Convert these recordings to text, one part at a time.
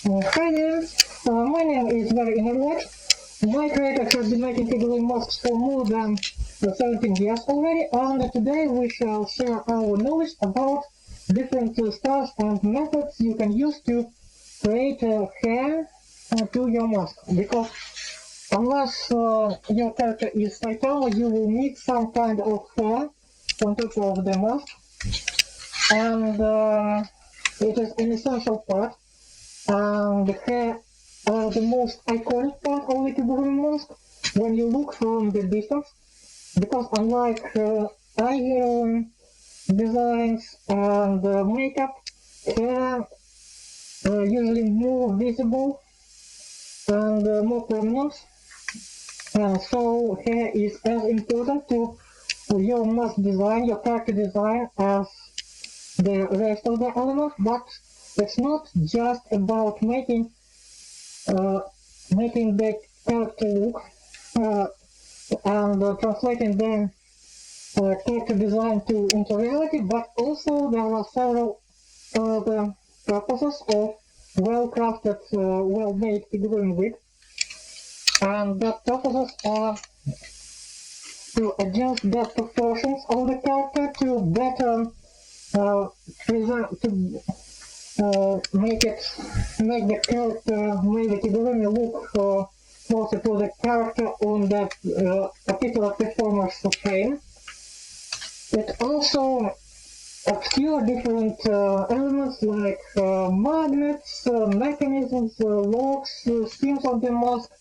Hi there, my name is Very Innerlight. My creator has been making Kigurumi masks for more than 17 years already, and today we shall share our knowledge about different styles and methods you can use to create hair to your mask. Because unless your character is Saitama, you will need some kind of hair on top of the mask, and it is an essential part. The hair are the most iconic part of the Kigurumi mask when you look from the distance, because unlike eye designs and makeup, hair are usually more visible and more prominent, so hair is as important to your mask design, your character design, as the rest of the elements, but it's not just about making the character look and translating the character design into reality, but also there are several other purposes of well-crafted, well-made Kigurumi wig, and the purposes are to adjust the proportions of the character to better make the Kigurumi look closer to the character on that particular performer's frame. It also obscure different elements like magnets, mechanisms, locks, schemes of the mask.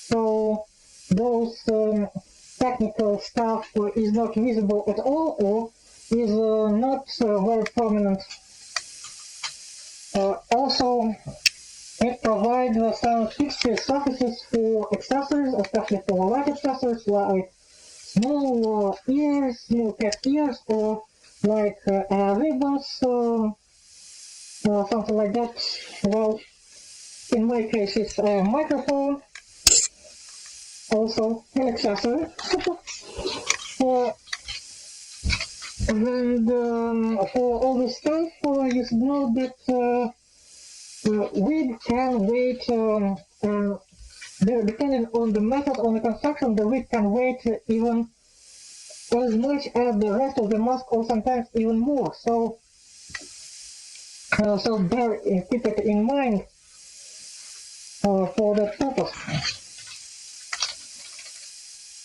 So those technical stuff is not visible at all, or is not very prominent. Also, it provides some fixed surfaces for accessories, especially for light accessories like small ears, small cat ears, or like ribbons, something like that. Well, in my case, it's a microphone, also an accessory. And for all this stuff, you should know that wig can wait, depending on the method, on the construction, the wig can wait even as much as the rest of the mask, or sometimes even more. So keep it in mind for that purpose.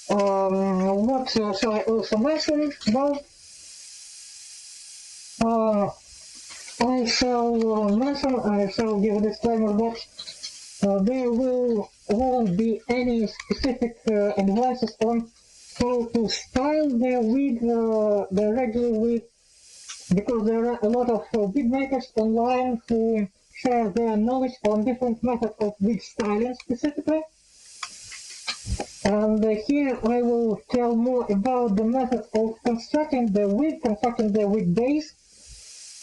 What shall I also mention? Well, I shall give a disclaimer that there won't be any specific advices on how to style the wig, the regular wig, because there are a lot of wig makers online who share their knowledge on different methods of wig styling specifically. And here I will tell more about the method of constructing the wig base,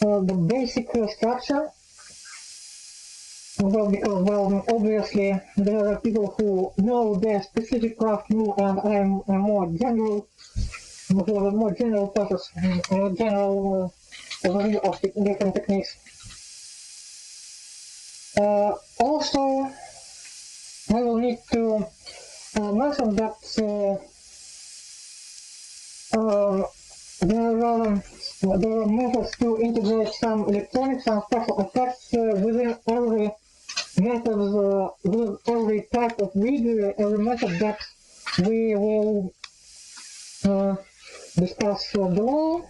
the basic structure. Well, obviously there are people who know their specific craft more, and I'm a more general, for a more general purpose, general overview of the different techniques. Also, I will need to mention that there are methods to integrate some electronics and special effects within every method, with every type of wig, every method that we will discuss below.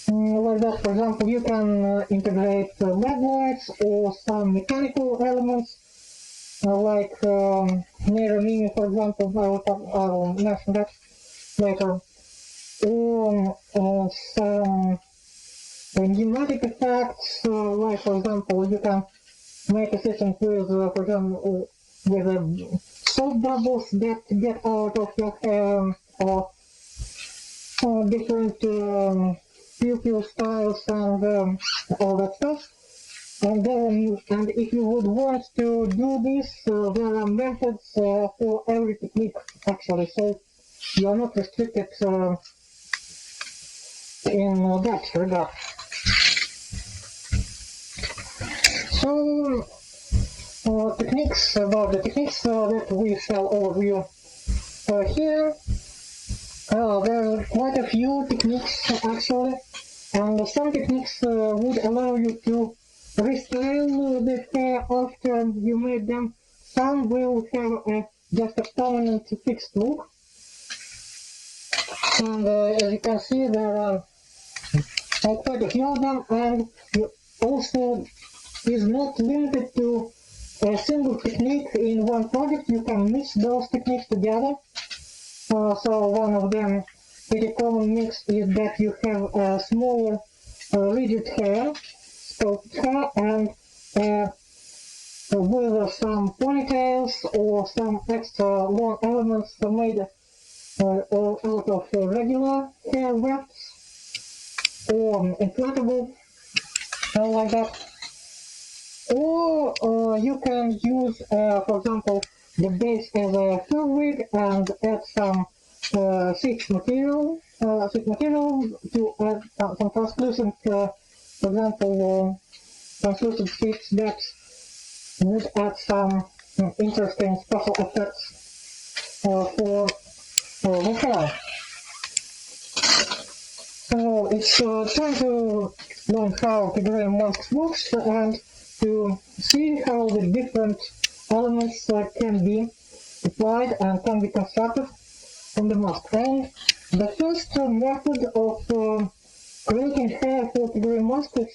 Like that, for example, you can integrate LED lights or some mechanical elements, like mirror mimi, for example. I will mention that later. Or some pneumatic effects, like for example, you can make a system with, for example, with soap bubbles that get out of your hair, or different pew styles and all that stuff. And if you would want to do this, there are methods for every technique actually, so you are not restricted in that regard. some techniques about the techniques that we shall overview here. There are quite a few techniques actually, and some techniques would allow you to restyle the hair after you made them. Some will have just a permanent fixed look, and as you can see there are quite a few of them, and you also is not limited to a single technique in one project. You can mix those techniques together. So one of them pretty common mix is that you have a smaller rigid hair, sculpted hair, and with some ponytails or some extra long elements made out of regular hair wefts or implantable, like that. Or you can use, for example, the base as a fur wig and add some thick material to add some translucent, for example, translucent sheets that would add some interesting special effects for the hair. So it's time to learn how Kigurumi mask works and to see how the different elements can be applied and can be constructed from the mask. And the first method of creating hair for Kigurumi mask is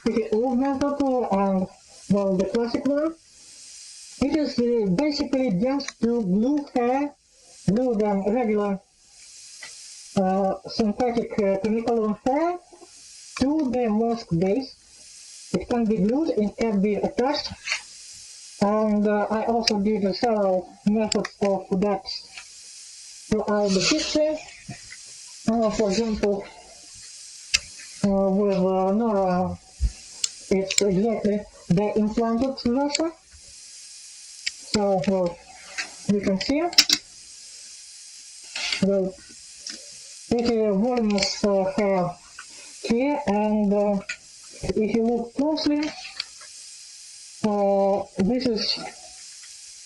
pretty old method and well the classic one. It is basically just to glue the regular synthetic chemical on hair to the mask base. It can be glued, it can be attached, and I also did several methods of that throughout the history. For example, with Nora, it's exactly the implanted version. So you can see the pretty voluminous hair here, and if you look closely, this is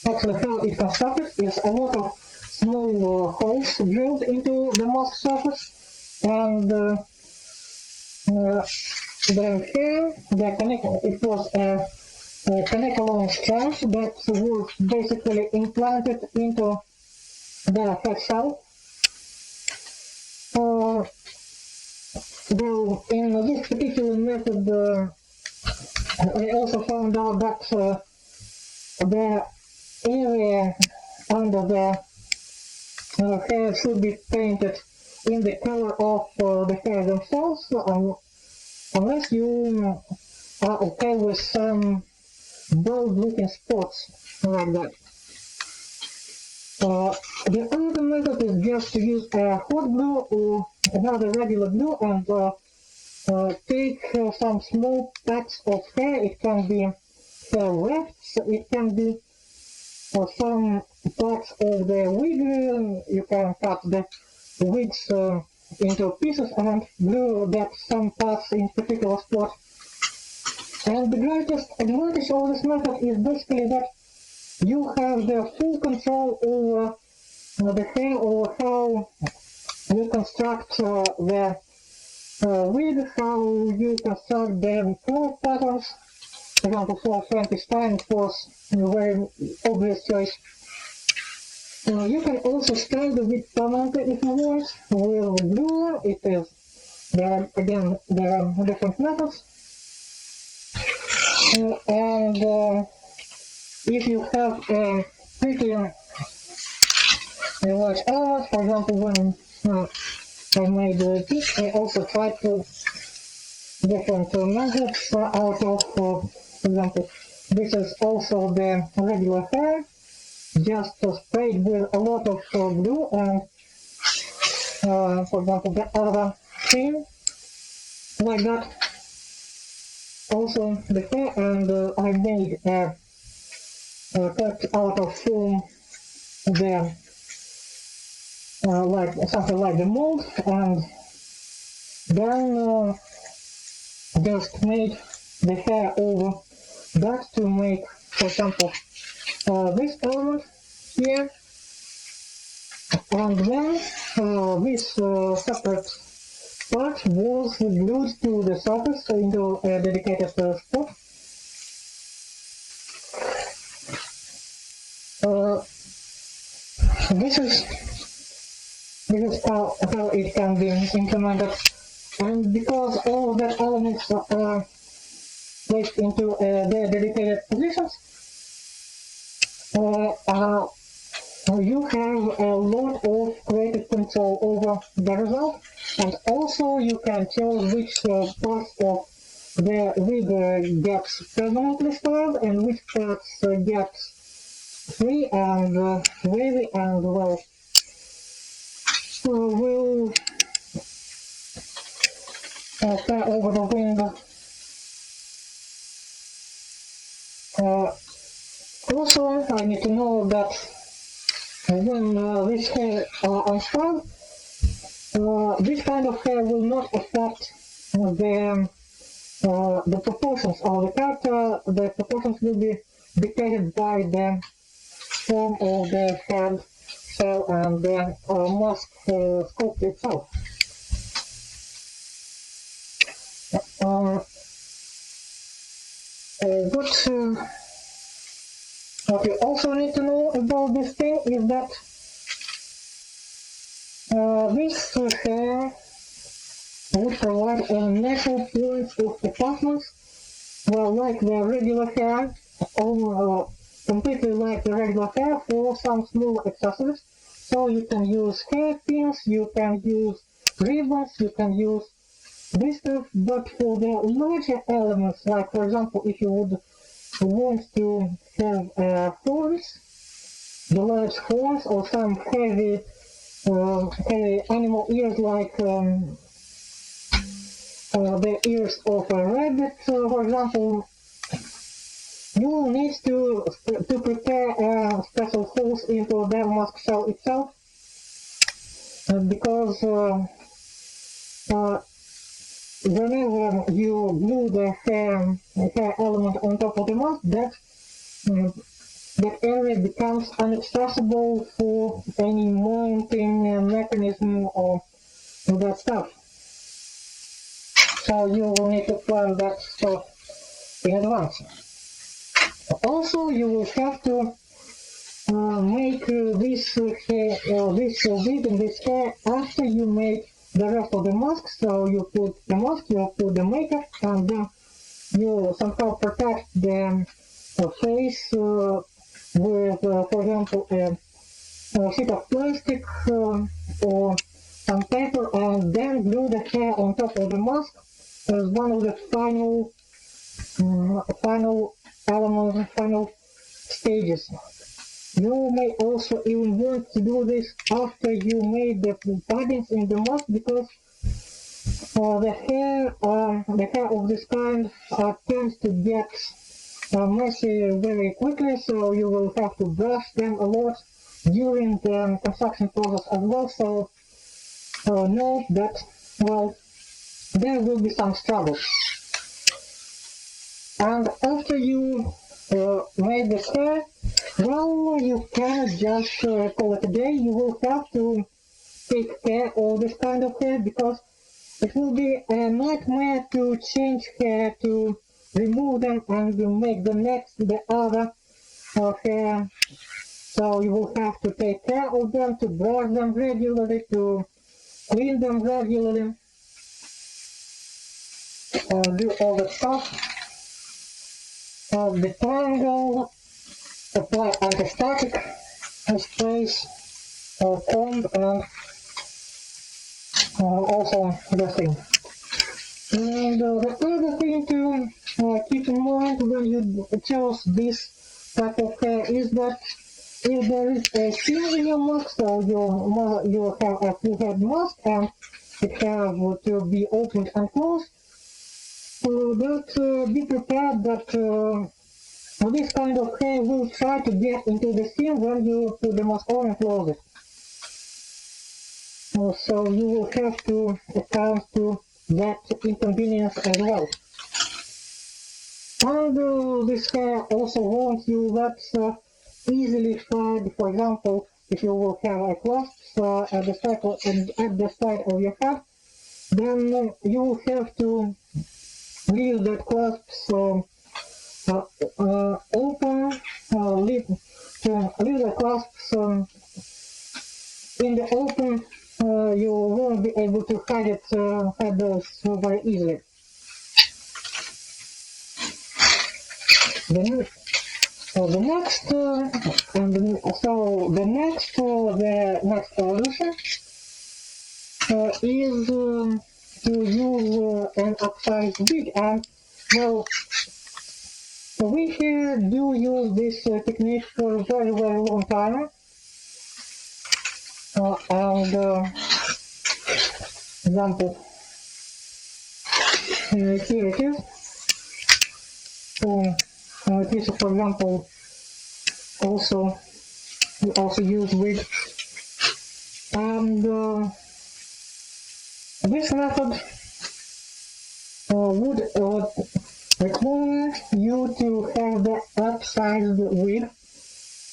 actually how it constructed. It's a lot of small holes drilled into the mask surface, and the hair, it was a connect-along strands that was basically implanted into the hair cell. Though in this particular method, I also found out that the area under the hair should be painted in the color of the hair themselves, unless you are okay with some bold looking spots like that. The other method is just to use a hot glue or another regular glue and take some small packs of hair. It can be hair wefts, it can be some parts of the wig. You can cut the wigs into pieces and glue that some parts in particular spot. And the greatest advantage of this method is basically that you have the full control over the hair, or how you construct the wig, how you construct the color patterns. For example, for Frankenstein, it was a very obvious choice. You can also style the wig permanently if you want with glue. There are different methods. And if you have a pretty large element, for example, when I made this, I also tried different methods out of, for example, this is also the regular hair, just sprayed with a lot of glue, and for example, the other thing, like that, also the hair, and I made a cut out of foam there, like something like the mold, and then just made the hair over that to make, for example, this element here, and then this separate part was glued to the surface into a dedicated spot. This is how it can be implemented, and because all of the elements are placed into their dedicated positions, you have a lot of creative control over the result, and also you can choose which parts of the wig gets permanently styled and which parts get free and wavy and well will fly over the wind. Also, I need to know that when this hair unstyled, this kind of hair will not affect the proportions of the character. The proportions will be dictated by the form of the head, shell, and the mask sculpt itself. What you also need to know about this thing is that this hair would provide a natural points of attachments, well, like the regular hair, or completely like the regular hair for some small accessories. So you can use hairpins, you can use ribbons, you can use this stuff, but for the larger elements, like for example, if you would want to have horns, the large horns, or some heavy animal ears like the ears of a rabbit, for example, you will need to prepare special holes into the mask shell itself, because whenever you glue the hair element on top of the mask, that area becomes inaccessible for any mounting mechanism or that stuff. So you will need to plan that stuff in advance. Also, you will have to make this wig and this hair after you make the rest of the mask. So you put the mask, you put the makeup, and then you somehow protect the face with, for example, a sheet of plastic or some paper, and then glue the hair on top of the mask as one of the final elements, final stages. You may also even want to do this after you made the paddings in the mask, because the hair of this kind tends to get messy very quickly, so you will have to brush them a lot during the construction process as well. So note that, well, there will be some struggle. And after you made the hair, well, you cannot just call it a day. You will have to take care of this kind of hair, because it will be a nightmare to change hair, to remove them and to make the other hair. So you will have to take care of them, to brush them regularly, to clean them regularly, do all the stuff. The triangle, apply anti-static sprays, comb, and also the thing. And the other thing to keep in mind when you choose this type of hair is that if there is a seam in your mask, so you have a full head mask and it has to be opened and closed, so that be prepared that this kind of hair will try to get into the seam when you put the mask on and close it. So you will have to account to that inconvenience as well. And this hair also won't you that easily shed. For example, if you will have a clasp at the side of your head, then you will have to leave that clasp open, leave the clasps in the open. You won't be able to hide those very easily. The next solution is to use an upsized wig, and well, we here do use this technique for a very long time, and example here it is. This, for example, we also use wig, and this method would require you to have the upsized wig,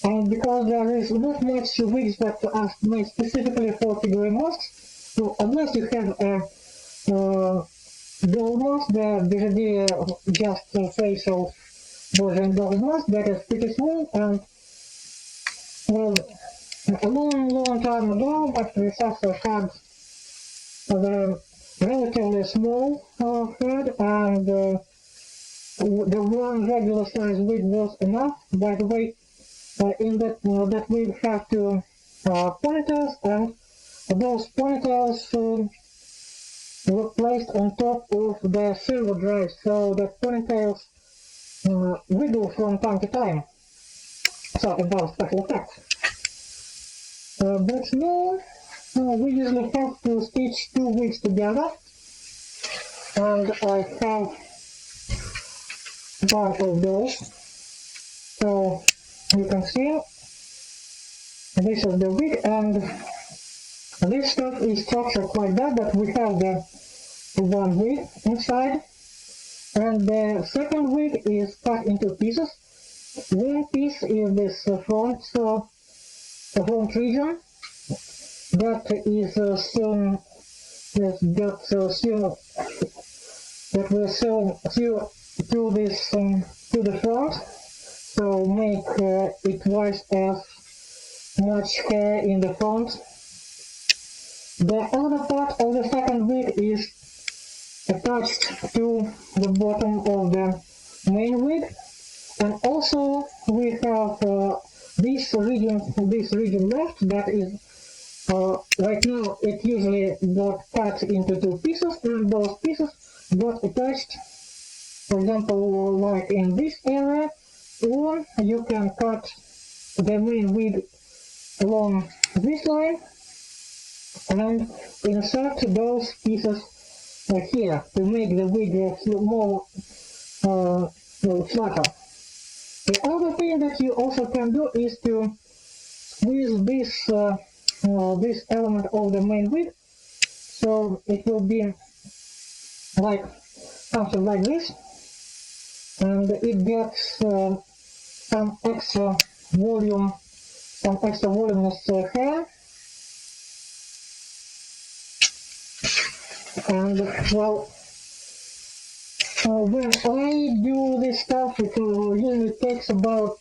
and because there is not much wigs that are made specifically for Kigurumi masks, so unless you have a doll mask, the just facial version doll mask that is pretty small, and well, a long time ago, my predecessor had the relatively small head, and the one regular size wig was enough. By the way, in that wig have two ponytails, and those ponytails were placed on top of the silver drive, so the ponytails wiggle from time to time. So about special effects. But now we usually have to stitch two wigs together, and I have one of those. So you can see this is the wig, and this stuff is structured like that we have the one wig inside, and the second wig is cut into pieces. One piece is this front region that is that will sew to the front, so make it twice as much hair in the front. The other part of the second wig is attached to the bottom of the main wig, and also we have this region left that is right now it usually got cut into two pieces, and those pieces got attached, for example, like in this area, or you can cut the main wig along this line and insert those pieces here to make the wig more flatter. The other thing that you also can do is to squeeze this element of the main wig, so it will be like something like this, and it gets some extra voluminous hair. And well, when I do this stuff, it usually takes about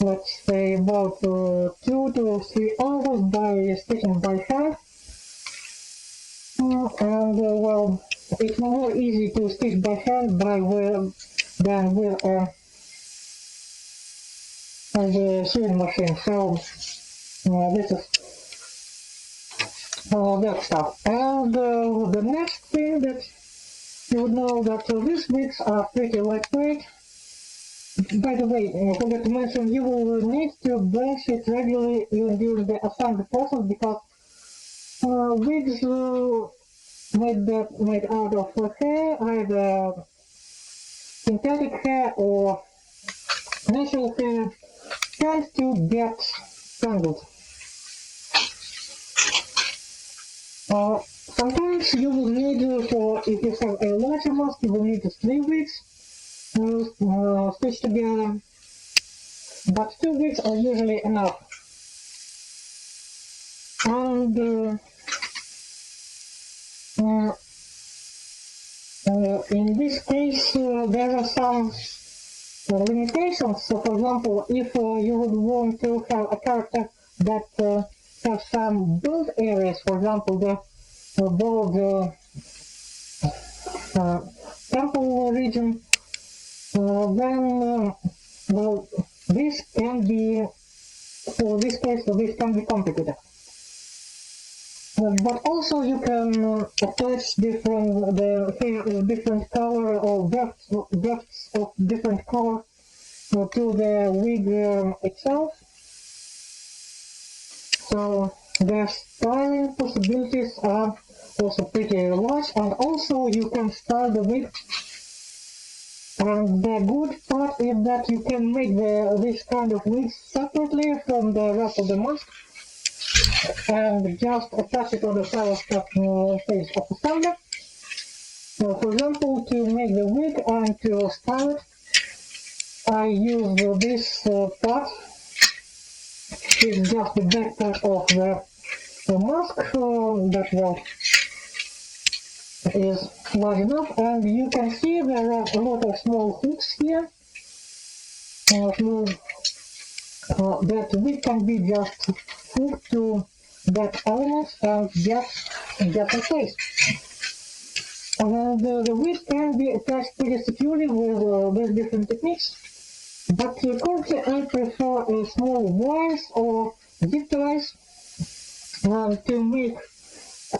let's say about 2 to 3 hours by stitching by hand. And well, it's more easy to stitch by hand than with a sewing machine. So this is that stuff. And the next thing that you would know that these wigs are pretty lightweight. By the way, I forgot to mention, you will need to brush it regularly even during the assembly process, because wigs made out of hair, either synthetic hair or natural hair, tend to get tangled. Sometimes you will need, if you have a larger mask, you will need 3 wigs. stitch together, but 2 weeks are usually enough. And in this case, there are some limitations. So, for example, if you would want to have a character that has some bold areas, for example, the bold temple region, then well, this can be, for this case, this can be complicated. But also you can attach different color or drafts of different color to the wig itself. So the styling possibilities are also pretty large, and also you can style the wig. And the good part is that you can make this kind of wig separately from the rest of the mask, and just attach it on the side face of the assembly. So, for example, to make the wig and to style it, I use this part. It's just the back part of the mask that well is large enough, and you can see there are a lot of small hooks here. That wig can be just hooked to that element and get in place. And the wig can be attached pretty securely with different techniques. But currently I prefer small wires or zip ties to make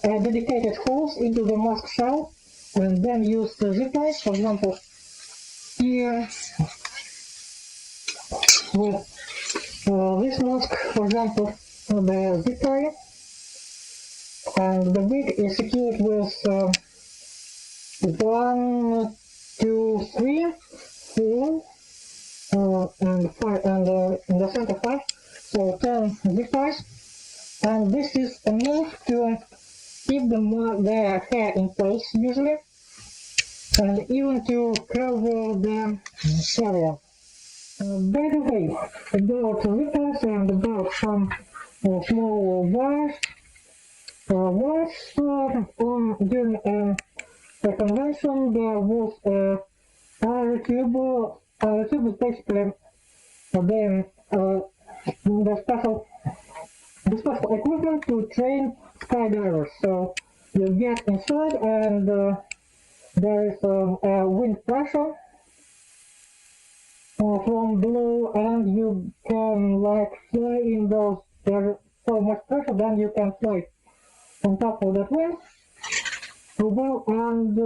dedicated holes into the mask shell, and then use zip ties. For example, here with this mask, for example, the zip tie, and the wig is secured with 1, 2, 3, 4, and 5, and in the center 5, so 10 zip ties, and this is enough to keep the hair in place usually, and even to cover the area. By the way, about zip ties and about some small wires, once during a convention there was a power tube. Tube is basically the special equipment to train skydivers. So you get inside, and there is a wind pressure from below, and you can like fly in those. There's so much pressure, then you can fly on top of that wind. Well, and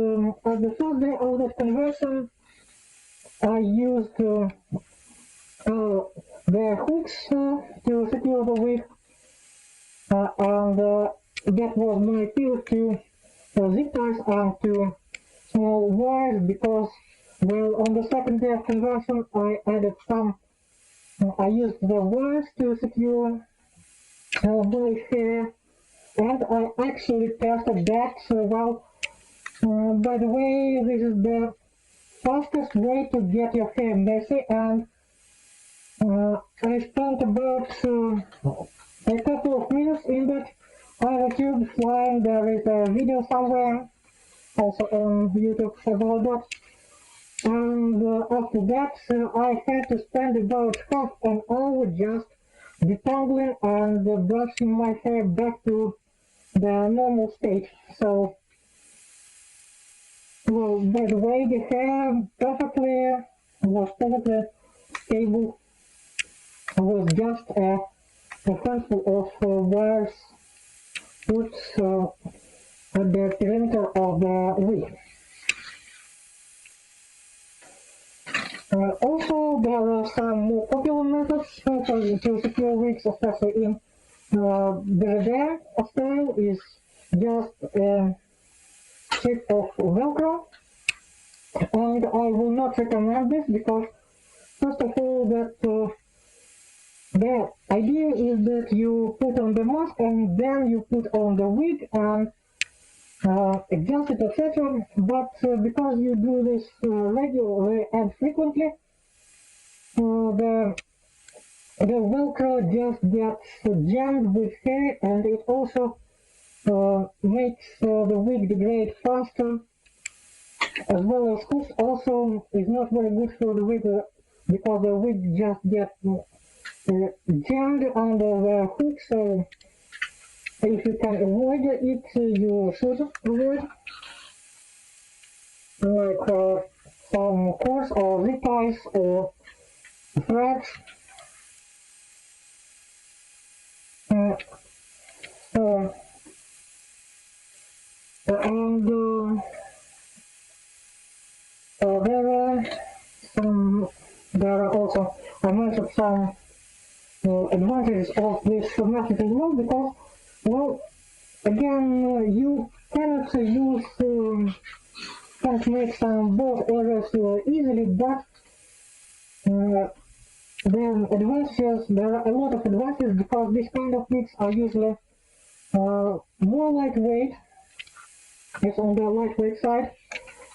at the first day of that conversion, I used the hooks to secure the wig, and that was my appeal to zip ties and to small wires, because well, on the second day of conversion I added I used the wires to secure my hair, and I actually tested that. By the way, this is the fastest way to get your hair messy, and I spent about a couple of minutes in that other tube flying. There is a video somewhere, also on YouTube about that. And after that, I had to spend about half an hour just detangling and brushing my hair back to the normal state. So, well, by the way, the hair was perfectly stable. It was just a handful of wires put at the perimeter of the wig. Also, there are some more popular methods to secure wigs, especially in the style is just a strip of Velcro, and I will not recommend this because, first of all, the idea is that you put on the mask and then you put on the wig, and adjust it, etc. But because you do this regularly and frequently, the Velcro just gets jammed with hair, and it also makes the wig degrade faster, as well as hooks also is not very good for the wig because the wig just gets jammed under the hook. So if you can avoid it, you should avoid, like some cords or zip ties or threads. Uh, so, and there are also, I mentioned some advantages of this method as well, because, well, again, you cannot can't make some both errors easily, but there are a lot of advantages because this kind of wigs are usually more lightweight. It's on the lightweight side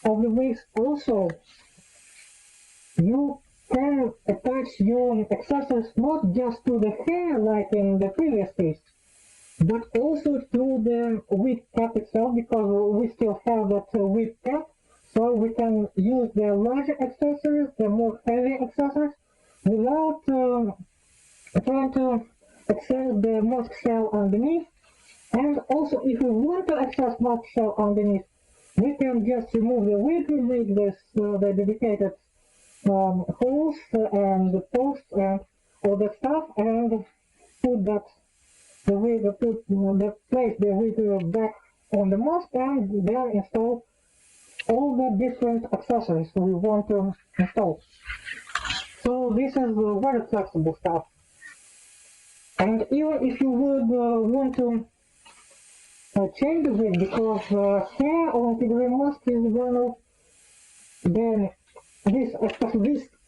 of the wigs. Also, you can attach your accessories not just to the hair like in the previous case, but also to the wig cap itself, because we still have that wig cap. So we can use the larger accessories, the more heavy accessories, without trying to access the mask shell underneath. And also, if we want to access mask shell underneath, we can just remove the wig, make this the dedicated holes and the posts and all that stuff, and put that place the wig back on the mask, and then install all the different accessories we want to install. So this is very flexible stuff. And even if you would want to change the wig, because hair on Kigurumi mask is one of the this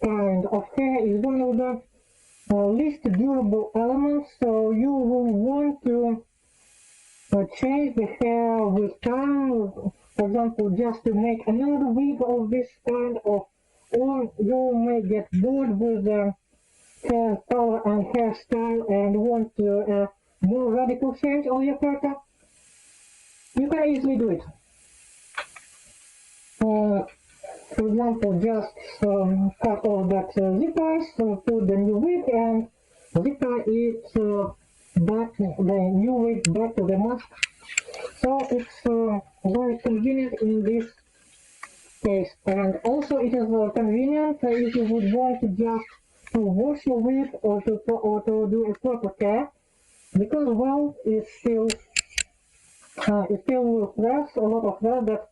kind of hair is one of the least durable elements, so you will want to change the hair with time. For example, just to make another wig of this kind of, or you may get bored with the hair color and hairstyle and want a more radical change of your haircut. You can easily do it. For example, just cut off that zip ties, put the new wig, and zip tie it back, the new wig back to the mask. So it's very convenient in this case. And also it is convenient if you would want to just to wash your wig or to do a proper care, because, well, it still there's a lot of hair that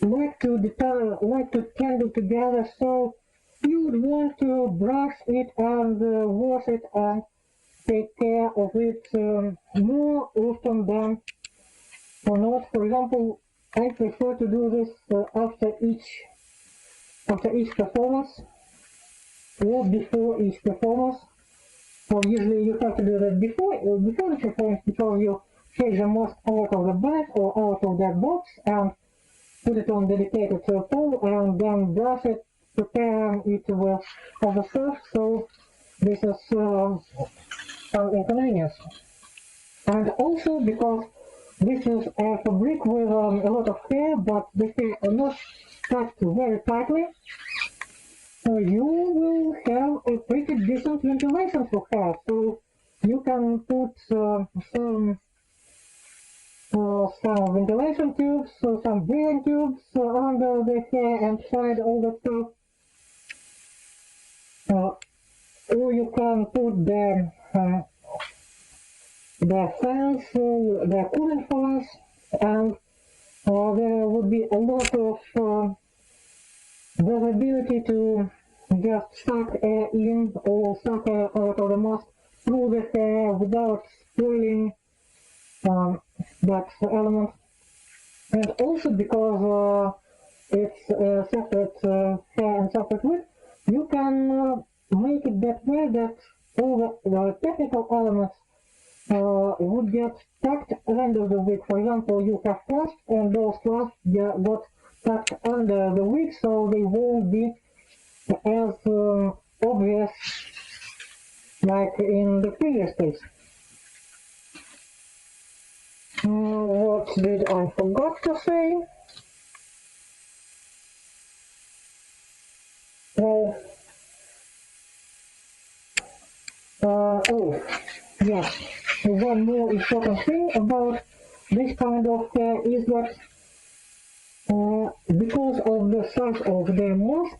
like to tangle together, so you would want to brush it and wash it and take care of it more often than not. For example, I prefer to do this after each performance or before each performance. So usually you have to do that before the performance, because you take the mask out of the bag or out of that box and put it on dedicated pole, and then brush it, prepare it with other stuff. So this is some inconvenience. And also because this is a fabric with a lot of hair, but the hair are not packed very tightly, so you will have a pretty decent ventilation for hair. So you can put some ventilation tubes, some breathing tubes under the hair and hide all that stuff. Or you can put the fans, the cooling fans, and there would be a lot of the ability to just suck air in or suck air out of the mask through the hair without spoiling that element. And also because it's a separate hair and separate wig, you can make it that way that all the technical elements would get tucked under the wig. For example, you have flaps and those flaps got tucked under the wig, so they won't be as obvious like in the previous case. What did I forgot to say? Well, oh, yes. One more important thing about this kind of hair is that because of the size of the mask,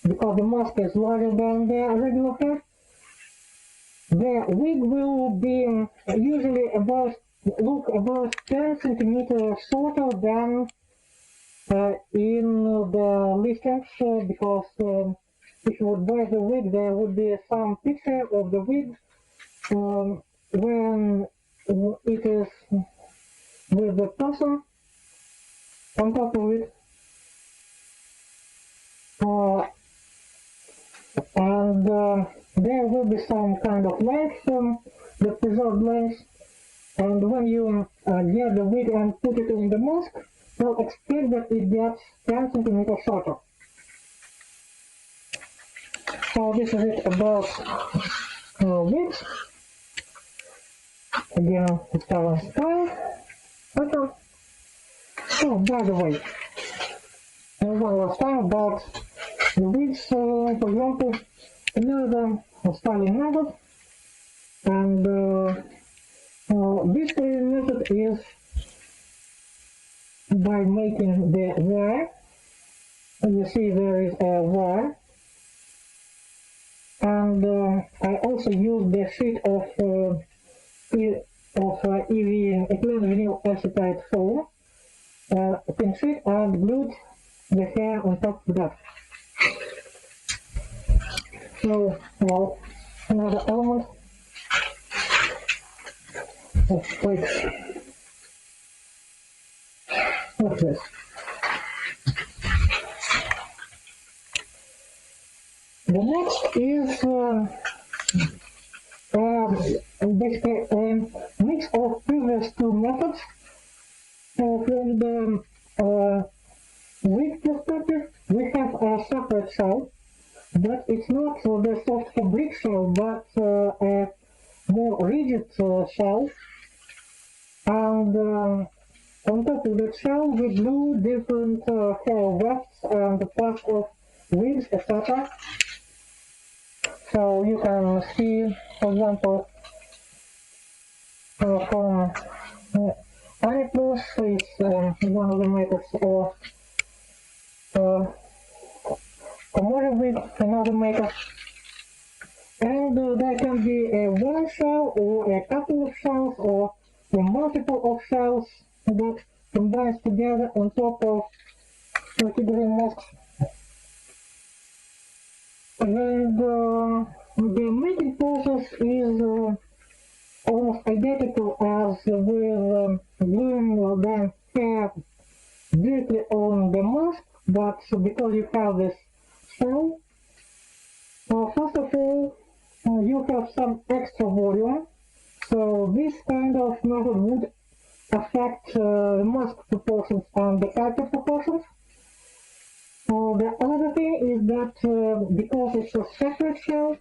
because the mask is larger than the regular hair, the wig will be usually look about 10 centimeters shorter than in the listings, because if you would buy the wig, there would be some picture of the wig when it is with the person on top of it, and there will be some kind of length, the preserved length, and when you get the wig and put it in the mask, you'll expect that it gets 10 centimeters shorter. So this is it about wigs. Again, style and style. Okay. Oh, by the way, one last time about the wigs, for example, another styling method, and this styling method is by making the wire. You see there is a wire, and I also use the sheet of ethylene vinyl acetate foam, thin sheet, and glued the hair on top of that. So, well, another element. Wait. What's this? The next is basically a mix of previous two methods. From the wig perspective, we have a separate shell, but it's not the soft fabric shell, but a more rigid shell. And on top of the shell, we glue different hair wefts and parts of wigs, etc. So you can see, for example, from Aniplus is one of the makers, or Komori wig, another maker. And there can be a one shell, or a couple of shells, or a multiple of shells that combines together on top of Kigurumi masks. And the making process is almost identical as with gluing the hair directly on the mask, but because you have this shell, first of all, you have some extra volume, so this kind of method would affect the mask proportions and the character proportions. The other thing is that because it's a separate shell,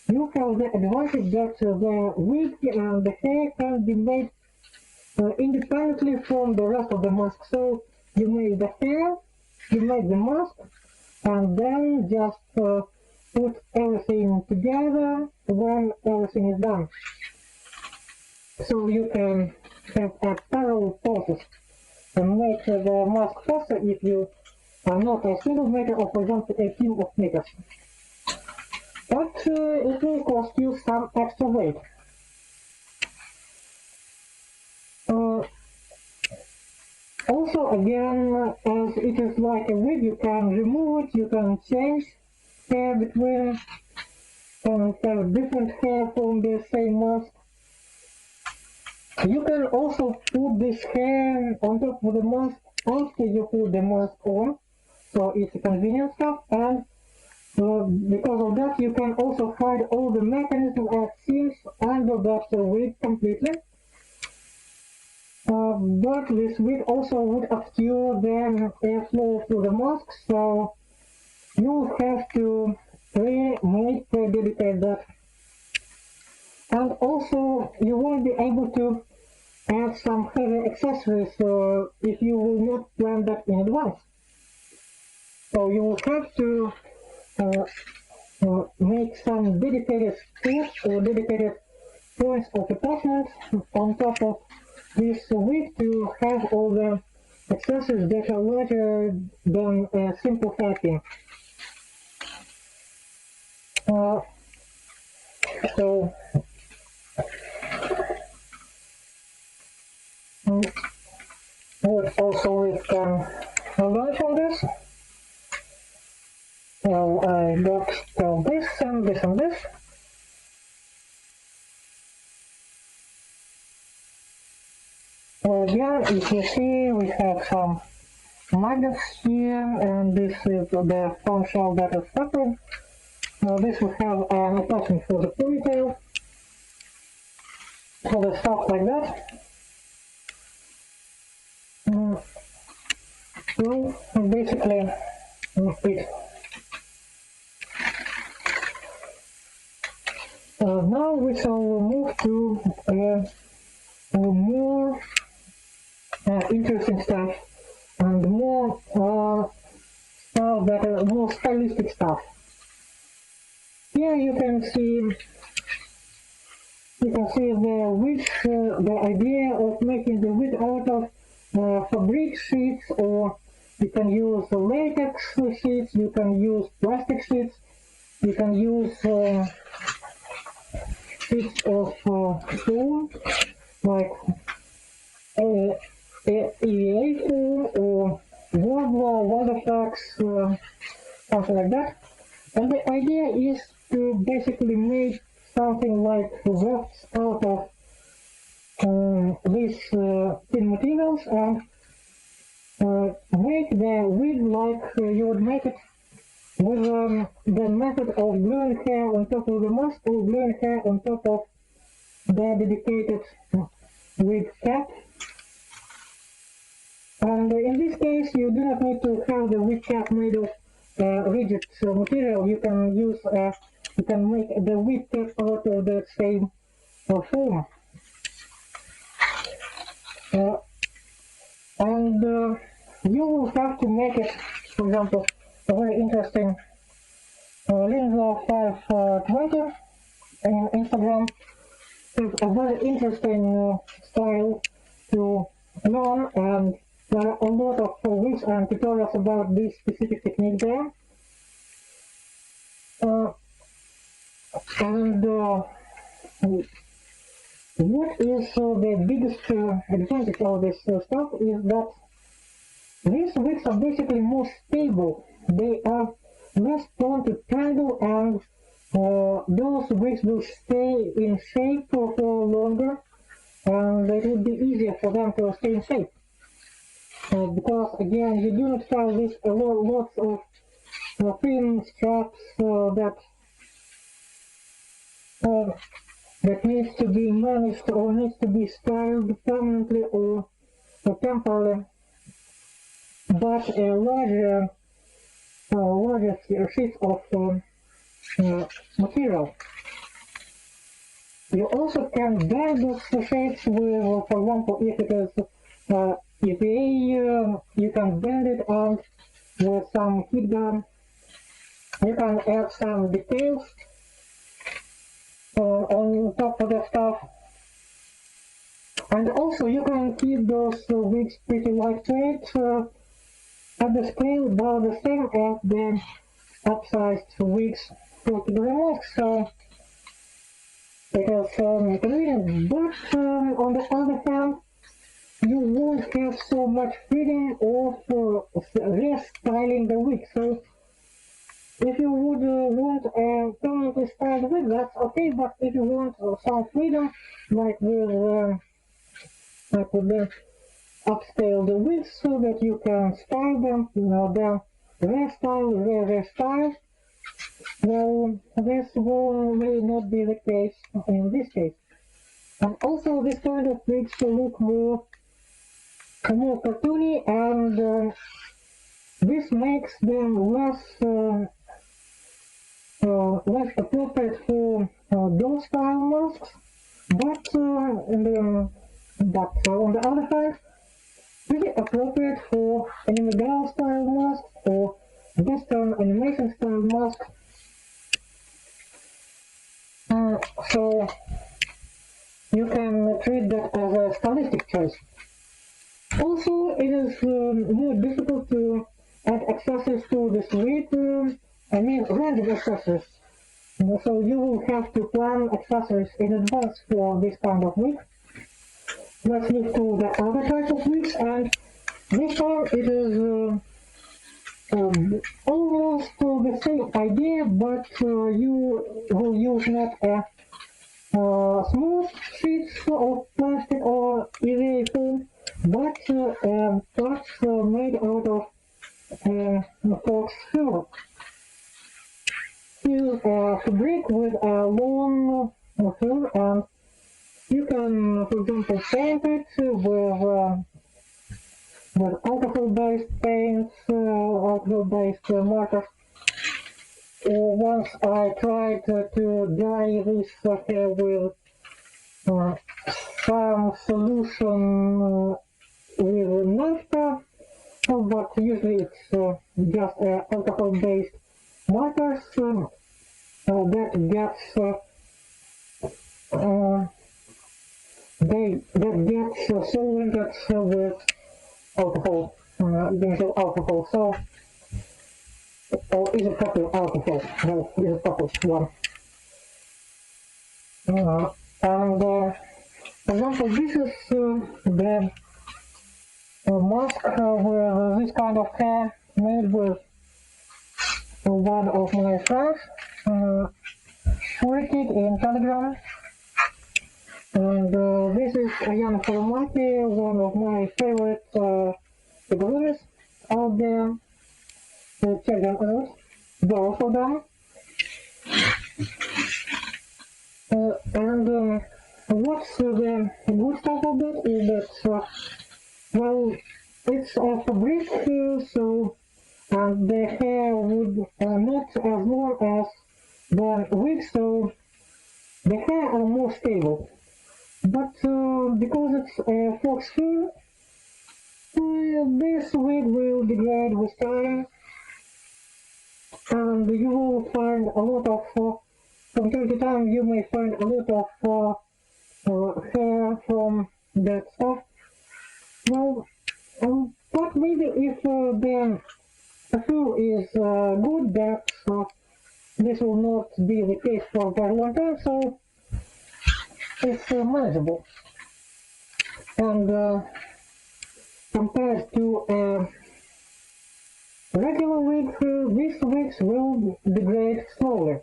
you have the advantage that the wig and the hair can be made independently from the rest of the mask. So you make the hair, you make the mask, and then just put everything together when everything is done. So you can have a parallel process and make the mask faster if you are not a single maker, or for example a team of makers. But it will cost you some extra weight. Also, again, as it is like a wig, you can remove it, you can change hair between, and have different hair from the same mask. You can also put this hair on top of the mask after you put the mask on, so it's a convenient stuff. And Because of that, you can also hide all the mechanism and seams under that wig completely. But this wig also would obscure the airflow through the mask, so you have to pre-dedicate that. And also, you won't be able to add some heavy accessories if you will not plan that in advance. So you will have to make some dedicated spots or dedicated points of attachment on top of this wig to have all the accessories that are larger than a simple hairpin. So also we can learn from this. So I got this and this and this. Again, if you see, we have some magnets here, and this is the phone shell that is separate. This will have an attachment for the ponytail, for the stuff like that. So basically, it. Now we shall move to more interesting stuff and more stuff that are more stylistic stuff. Here you can see the idea of making the wig out of fabric sheets, or you can use latex sheets, you can use plastic sheets, you can use sheets of foam, like EVA foam or Warbler, Wonderflex, something like that. And the idea is to basically make something like wefts out of these thin materials and make the wig like you would make it with the method of gluing hair on top of the mask or gluing hair on top of the dedicated wig cap. And in this case, you do not need to have the wig cap made of rigid material. You can use, you can make the wig cap out of the same foam. And you will have to make it, for example, a very interesting Linzo 520 on Instagram. It's a very interesting style to learn, and there are a lot of wigs and tutorials about this specific technique there. And what is the biggest advantage of this stuff is that these wigs are basically more stable. They are less prone to tangle, and those wigs will stay in shape for longer, and it will be easier for them to stay in shape. Because again, you do not have this lots of thin straps that needs to be managed or needs to be styled permanently or temporarily, but a larger sheet of material. You also can bend those shapes with, for example, if it is EVA, you can bend it out with some heat gun. You can add some details on top of the stuff. And also you can keep those wigs pretty lightweight at the scale, about the same as the upsized wigs for Kigurumi, so it is convenient. But on the other hand, you won't have so much freedom of restyling the wig. So if you would want a permanently styled wig, that's okay. But if you want some freedom, like with upscale the wigs so that you can style them, then restyle, Well, this will not be the case in this case. And also, this kind of wigs look more cartoony, and this makes them less appropriate for those style masks. But on the other hand, really appropriate for anime girl style masks or Western animation style masks. So you can treat that as a stylistic choice. Also, it is more difficult to add accessories to this wig. Random accessories. So you will have to plan accessories in advance for this kind of wig. Let's move to the other type of wigs, and this time it is almost the same idea, but you will use not a smooth sheets of plastic or EVA foam, but parts made out of fox fur. Use fabric with a long fur, and you can, for example, paint it with alcohol-based paints, alcohol-based markers. Once I tried to dye this hair with some solution with naphtha, but usually it's just alcohol-based markers that gets solvented with alcohol, benzyl alcohol. So, or isopropyl alcohol. No, isopropyl one. And for example, this is the mask with this kind of hair made with one of my friends. Shared it in Telegram. And this is Ayana Kurumaki, one of my favorite Kigurumis out there. So check them out, both of them. And what's the good stuff of it is that, well, it's a fabric, so the hair would not as long as the wig, so the hair are more stable. But because it's a fox fur, this wig will degrade with time, and you will find a lot of, from time to time, you may find a lot of hair from that stuff. Well, but maybe if the fur is good, that this will not be the case for a very long time, so it's manageable. And compared to a regular wig, these wigs will degrade slowly,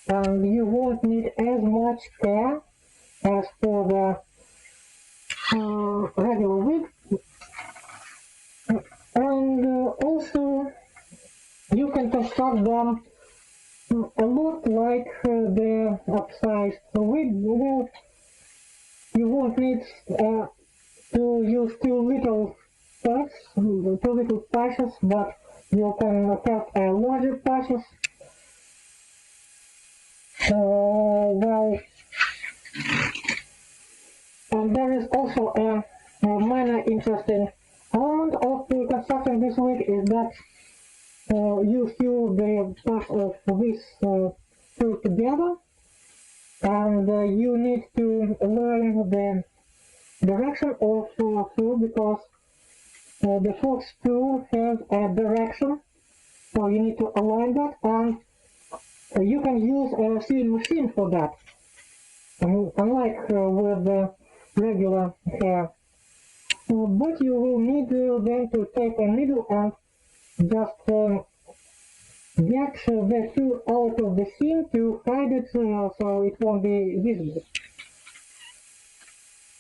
and you won't need as much care as for the regular wig. And also, you can construct them a lot like the upsized wig. Well, you won't need to use two little patches, but you can have larger patches. Well, and there is also a minor interesting element of constructing this wig is that you sew the parts of this fur together, and you need to learn the direction of fur because the fox fur has a direction, so you need to align that, and you can use a sewing machine for that, unlike with the regular hair. But you will need then to take a needle and just get the fur out of the seam to hide it so it won't be visible.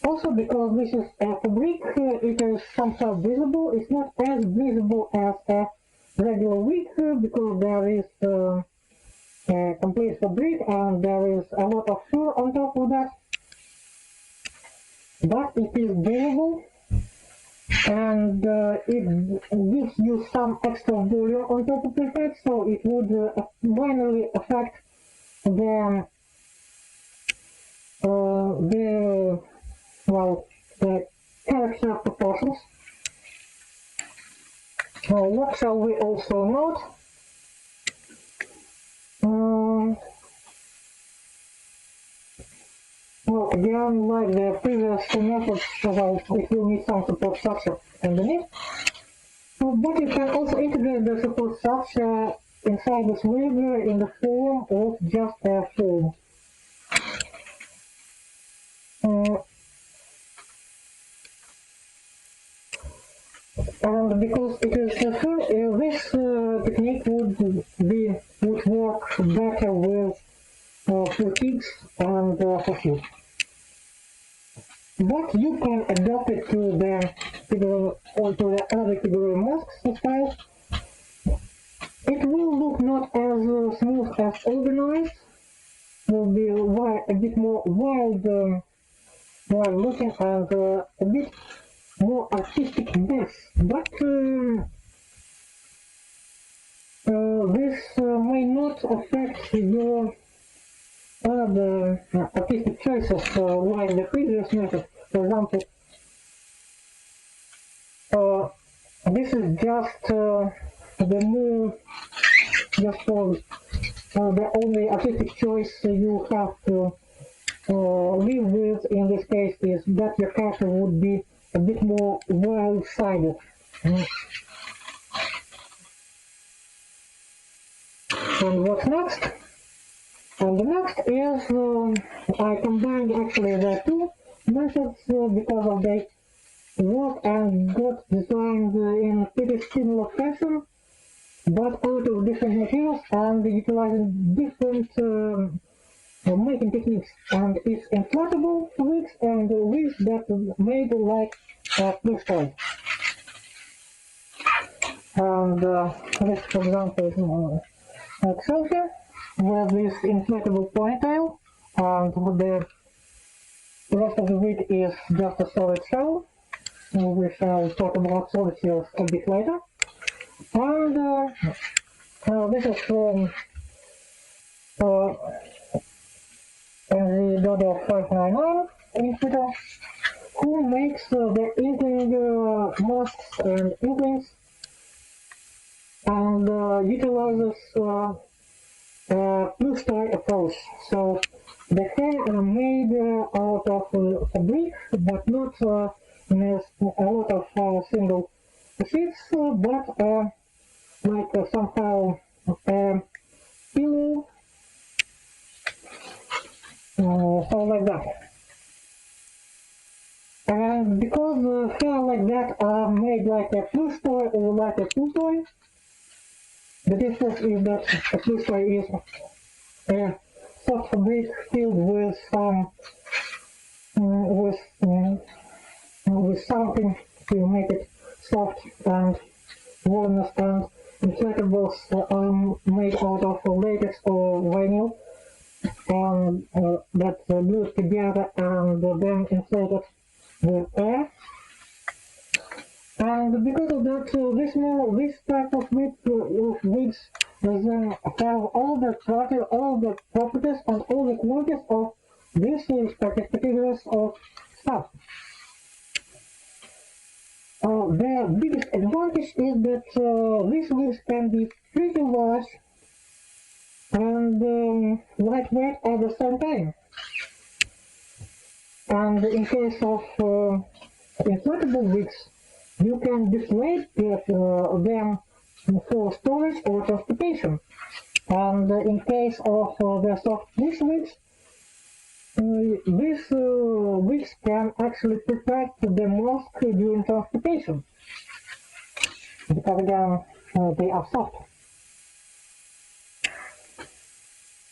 Also, because this is a fabric, it is somehow visible. It's not as visible as a regular wig because there is a complete fabric and there is a lot of fur on top of that, but it is durable and it gives you some extra volume on top of your head, so it would minorly affect the the character proportions. What shall we also note? Well, again, like the previous methods, it will need some support structure underneath. But you can also integrate the support structure inside the sleeve in the form of just a foam. And because it is a fur, this technique would work better with for kids and for kids. But you can adapt it to the other Kigurumi masks style. It will look not as smooth as organized. Will be a bit more wild looking and a bit more artistic mess. But this may not affect your other artistic choices like the previous method. For example, this is just the only artistic choice you have to live with in this case is that your character would be a bit more wild-sided. And what's next? And the next is I combined actually the two methods because of they work and got designed in pretty similar fashion, but out of different materials and utilizing different making techniques. And it's inflatable wigs and wigs that made like a plush toy. And this, for example, is like so here, with this inflatable ponytail, and the rest of the wig is just a solid shell. We shall talk about solid shells a bit later. And this is from the Dodo 599 in Twitter, who makes the inkling masks and inklings and utilizes plush toy approach. So the hair are made out of fabric, but not in a lot of single sheets, but like somehow pillow, so like that. And because hair like that are made like a plush toy or like a pull toy, the difference is that a plush toy is a soft fabric filled with some with something to make it soft and voluminous, and inflatables are made out of latex or vinyl and that glued together and then inflated with air. And because of that, this type of wigs then have all the properties and all the qualities of these respective categories of stuff. The biggest advantage is that these wigs can be pretty large and lightweight at the same time. And in case of inflatable wigs, you can deflate them for storage or transportation. And in case of the soft plush wigs, these wigs can actually protect the mask during transportation, because again, they are soft.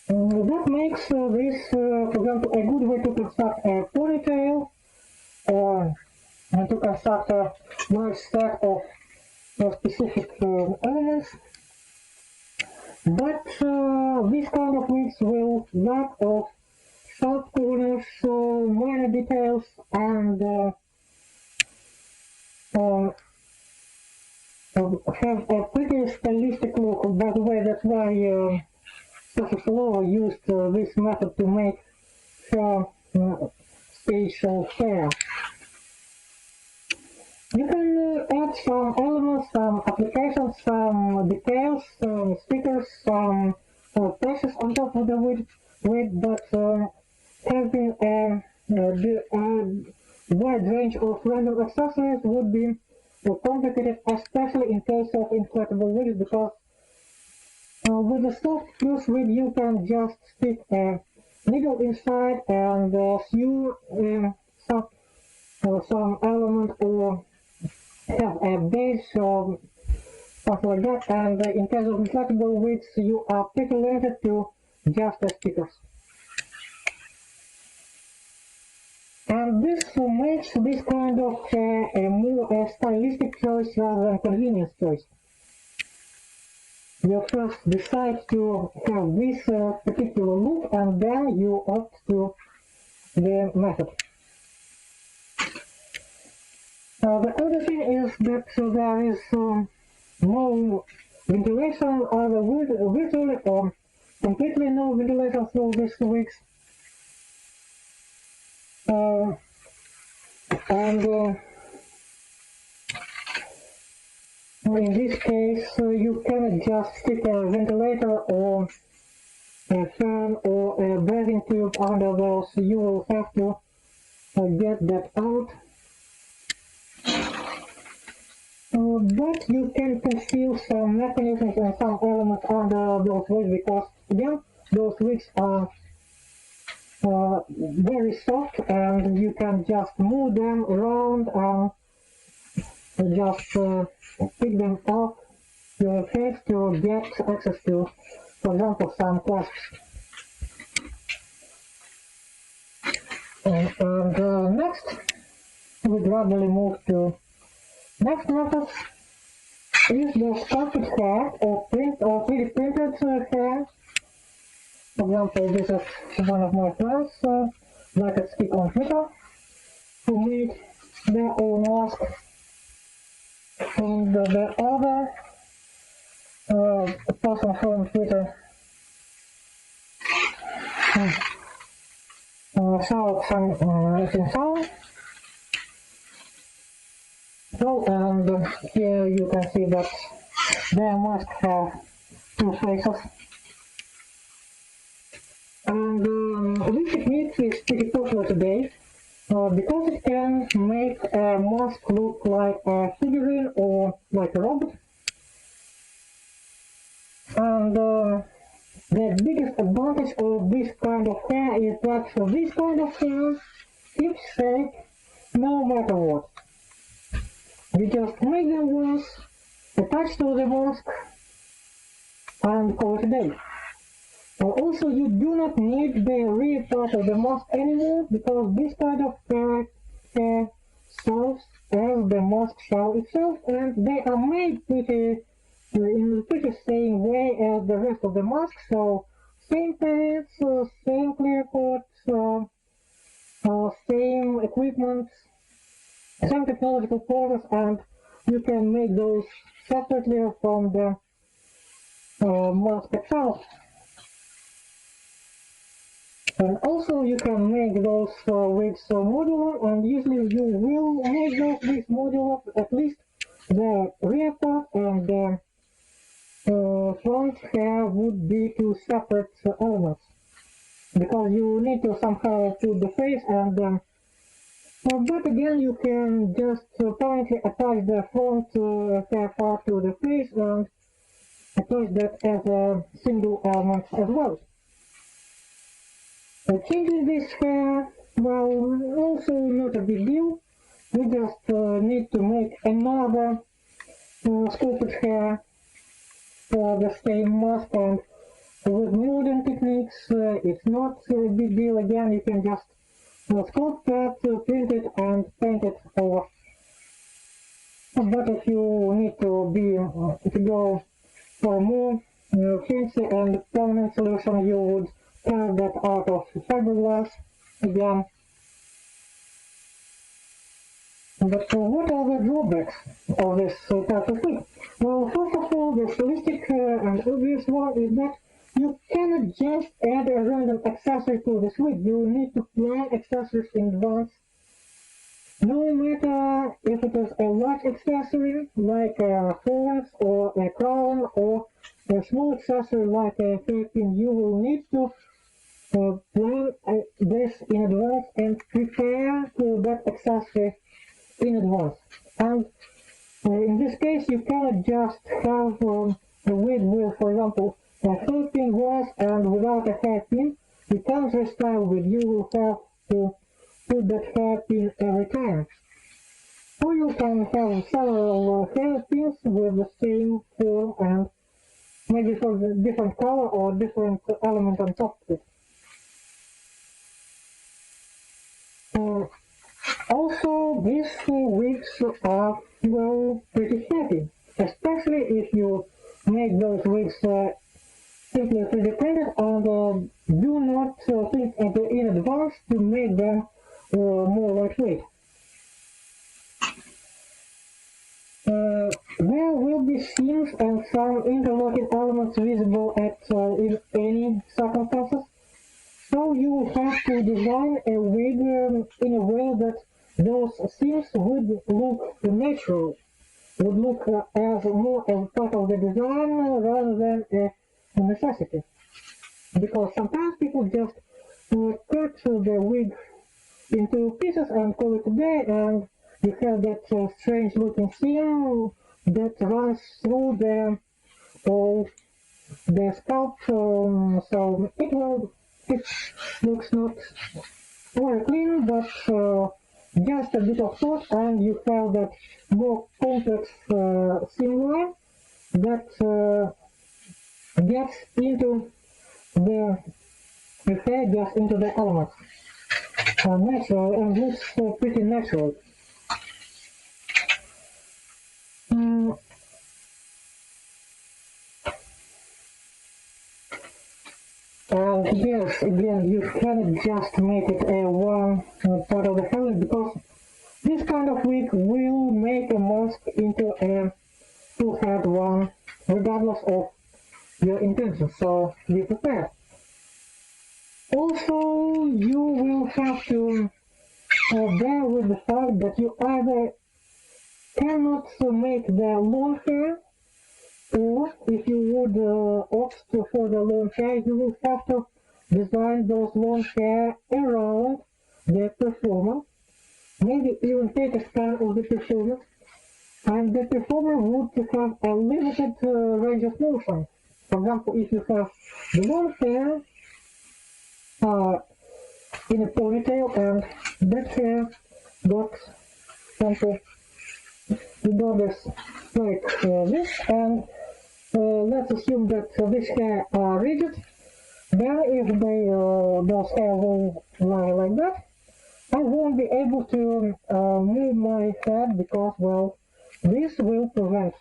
That makes this, for example, a good way to construct a ponytail or to construct a large set of specific elements. But this kind of wigs will lack of sharp corners, minor details, and uh, have a pretty stylistic look. By the way, that's why Sophie Law used this method to make her stage hair. You can add some elements, some applications, some details, some stickers, some patches on top of the wig, but having a wide range of random accessories would be complicated, especially in case of inflatable wigs, because with a soft fuse wig you can just stick a needle inside and sew some element or have a base or something like that, and in case of inflatable wigs you are pretty limited to just the stickers. And this makes this kind of a more stylistic choice rather than convenience choice. You first decide to have this particular look and then you opt to the method. The other thing is that there is no ventilation, either virtually or completely no ventilation through these wigs. And in this case, you cannot just stick a ventilator or a fan or a breathing tube under those. You will have to get that out. But you can conceal some mechanisms and some elements under those wigs because, again, those wigs are very soft and you can just move them around and just pick them up your face to get access to, for example, some clasps. And next, we gradually move to next method is the sculpted hair or print or 3D printed hair. For example, this is one of my friends, like a stick on Twitter, who made their own mask. And the other person from Twitter showed some missing sound. So, and here you can see that their mask have two faces. And this technique is pretty popular today because it can make a mask look like a figurine or like a robot. And the biggest advantage of this kind of hair is that this kind of hair keeps shape no matter what. You just make them once, attach to the mask, and call it a day. Also, you do not need the rear part of the mask anymore because this kind of hair serves as the mask shell itself, and they are made pretty in the pretty same way as the rest of the mask. So same pants, same clear coat, same equipment, same technological process, and you can make those separately from the mask itself. And also you can make those wigs modular, and usually you will make those wigs modular, at least the rear part and the front hair would be two separate elements, because you need to somehow put the face and but again you can just apparently attach the front hair part to the face and attach that as a single element as well. Changing this hair, well, also not a big deal. We just need to make another sculpted hair for the same mask, and with modern techniques it's not a big deal. Again, you can just sculpt that, print it and paint it over. But if you need to go for more fancy and permanent solution, you would carve that out of fiberglass again. But what are the drawbacks of this type of wig? Well, first of all, the stylistic and obvious one is that you cannot just add a random accessory to this wig. You need to plan accessories in advance. No matter if it is a large accessory like a horns or a crown or a small accessory like a hairpin, you will need to plan this in advance and prepare for that accessory in advance. And in this case, you cannot just have a wig with, for example, a hairpin was and without a hairpin. You can't restyle with. You will have to put that hairpin every time. Or you can have several hairpins with the same form and maybe for the different color or different element on top of it. Also, these wigs are, well, pretty heavy, especially if you make those wigs simply 3D printed and do not think in advance to make them more lightweight. There will be seams and some interlocking elements visible in any circumstances. So you will have to design a wig in a way that those seams would look natural, would look as more as part of the design rather than a necessity. Because sometimes people just cut the wig into pieces and call it a day, and you have that strange looking seam that runs through the scalp, so it looks not very clean, but just a bit of thought, and you have that more complex seam line that gets into the hair, gets into the elements. Natural and looks pretty natural. And yes, again, you cannot just make it a one part of the hair because this kind of wig will make a mask into a two-head one, regardless of your intention. So be prepared. Also, you will have to bear with the fact that you either cannot make the long hair, or if you would opt for the long hair, you will have to design those long hair around the performer, maybe even take a scan of the performer, and the performer would have a limited range of motion. For example, if you have the long hair in a ponytail and that hair got something, you got this like this, and let's assume that this hair are rigid. Then if those hair will lie like that, I won't be able to move my head because, well, this will prevent.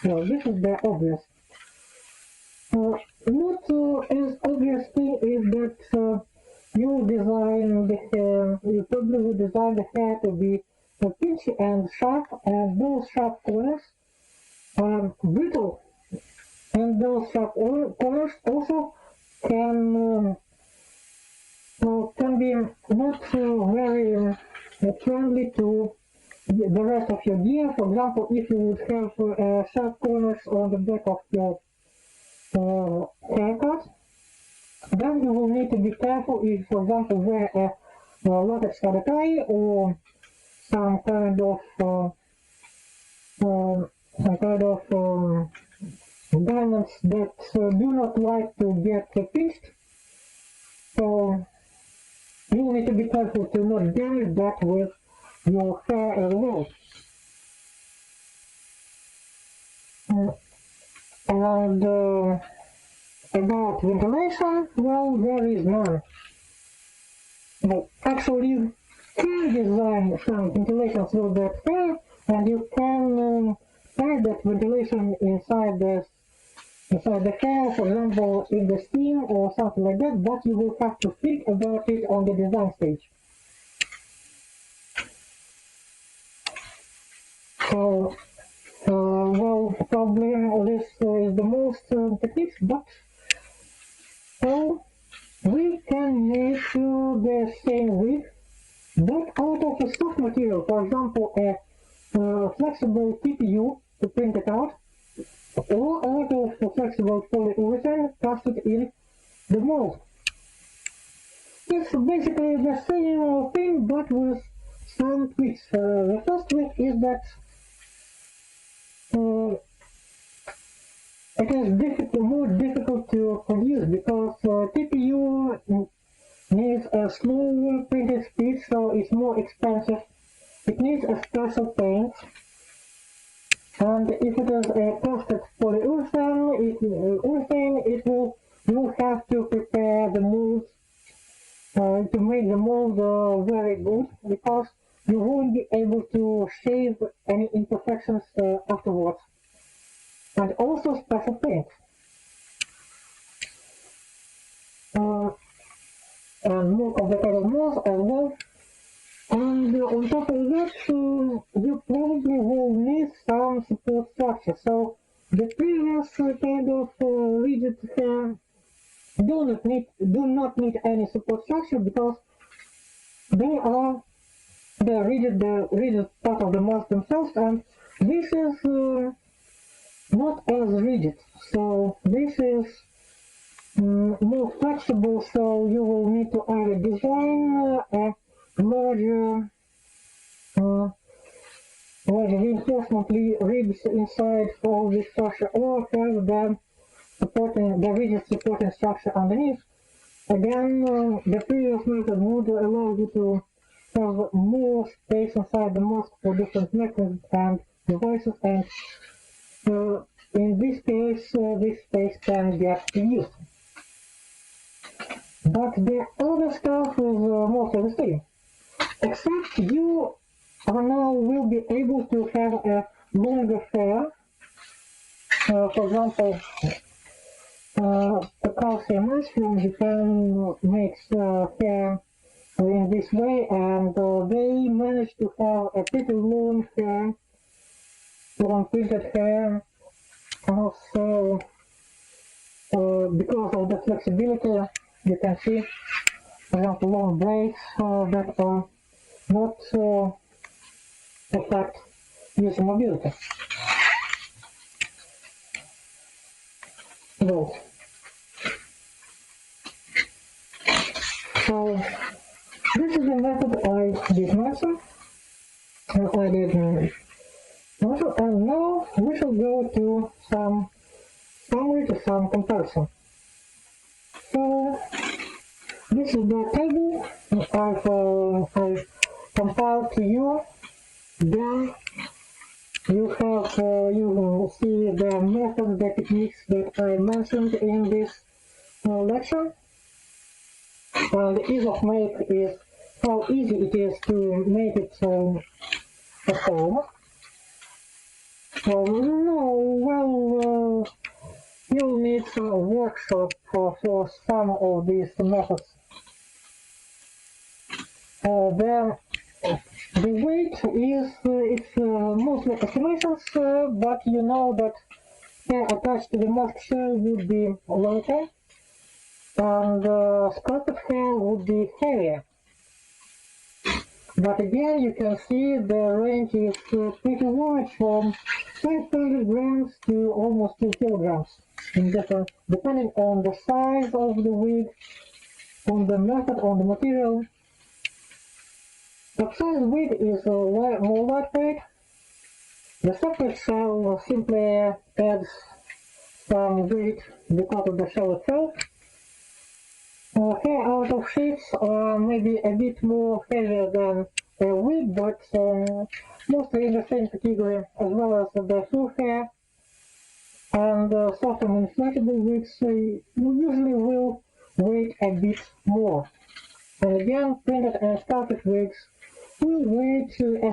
Well, this is the obvious. Not as obvious thing is that you design the hair, you probably will design the hair to be pinchy and sharp, and those sharp corners are brittle, and those sharp corners also can be not very friendly to the rest of your gear. For example, if you would have sharp corners on the back of your haircut, then you will need to be careful if, for example, wear a latex karakai or some kind of diamonds that do not like to get pinched. So you need to be careful to not damage that with your hair as well. And about ventilation, well, there is none. But actually, you can design some ventilation through that hair, and you can add that ventilation inside this inside the hair, for example, in the steam or something like that, but you will have to think about it on the design stage. So, well, probably this is the most techniques, but so we can make the same wig, but out of a soft material, for example, a flexible TPU to print it out, or out of a flexible polyurethane cast it in the mold. It's basically the same thing, but with some tweaks. The first tweak is that it is more difficult to produce because TPU needs a slower printing speed, so it's more expensive. It needs a special paint, and if it is a casted polyurethane, you will have to prepare the mold to make the mold very good, because you won't be able to shave any imperfections afterwards. And also special paint. And more complicated molds as well. And on top of that, you probably will need some support structure. So the previous kind of rigid hair do not need any support structure, because they are the rigid part of the mask themselves, and this is not as rigid. So this is more flexible, so you will need to either design a larger reinforcement ribs inside all this structure, or have the rigid supporting structure underneath. Again, the previous method would allow you to have more space inside the mask for different mechanisms and devices, and in this case, this space can get used. But the other stuff is mostly the same, except you now will be able to have a longer hair. For example, a calcium mushroom, you can make hair in this way, and they managed to have a pretty long hair, long printed hair. Also, because of the flexibility, you can see, for example, long braids that are not affect user mobility. Well, so this is the method I did myself. And now we shall go to some summary, to some comparison. So this is the table I've compiled to you. Then you will see the methods, the techniques that I mentioned in this lecture. The ease of make is how easy it is to make it at home. You'll need a workshop for some of these methods. The weight is it's mostly estimations, but you know that hair attached to the mask shell would be lighter, and sculpted hair would be heavier. But again, you can see the range is pretty wide, from 500 grams to almost 2 kilograms, depending on the size of the wig, on the method, on the material. The size wig is more lightweight. The separate shell simply adds some weight because of the shell itself. Hair out of sheets are maybe a bit more heavier than a wig, but mostly in the same category, as well as the full hair. And soft and inflatable wigs usually will weigh a bit more. And again, printed and sculpted wigs will weigh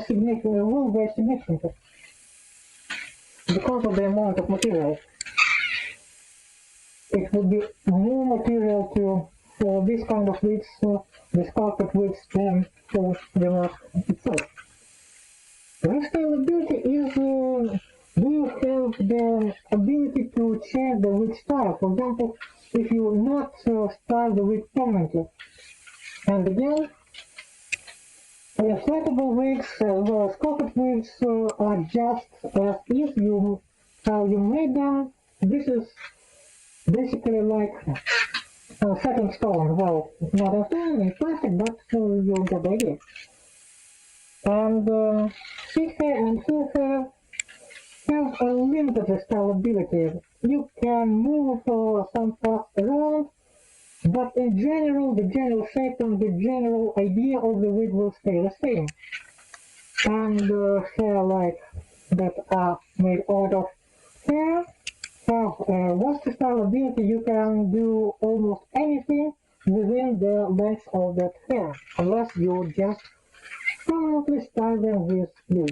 significantly because of the amount of material. it would be more material for this kind of wigs, the sculpted wigs, than for the mask itself. Restylability is, do you have the ability to change the wig style? For example, if you not style the wig permanently. And again, inflatable wigs, sculpted wigs are just as if you how you made them. This is basically like setting stone. Well, not a stone in plastic, but you get the idea. And sheet hair and full hair have a limited restylability. You can move some parts around, but in general, the general shape and the general idea of the wig will stay the same. And hair like that are made out of hair have vast restylability. You can do almost anything within the length of that hair, unless you just permanently style them with glue.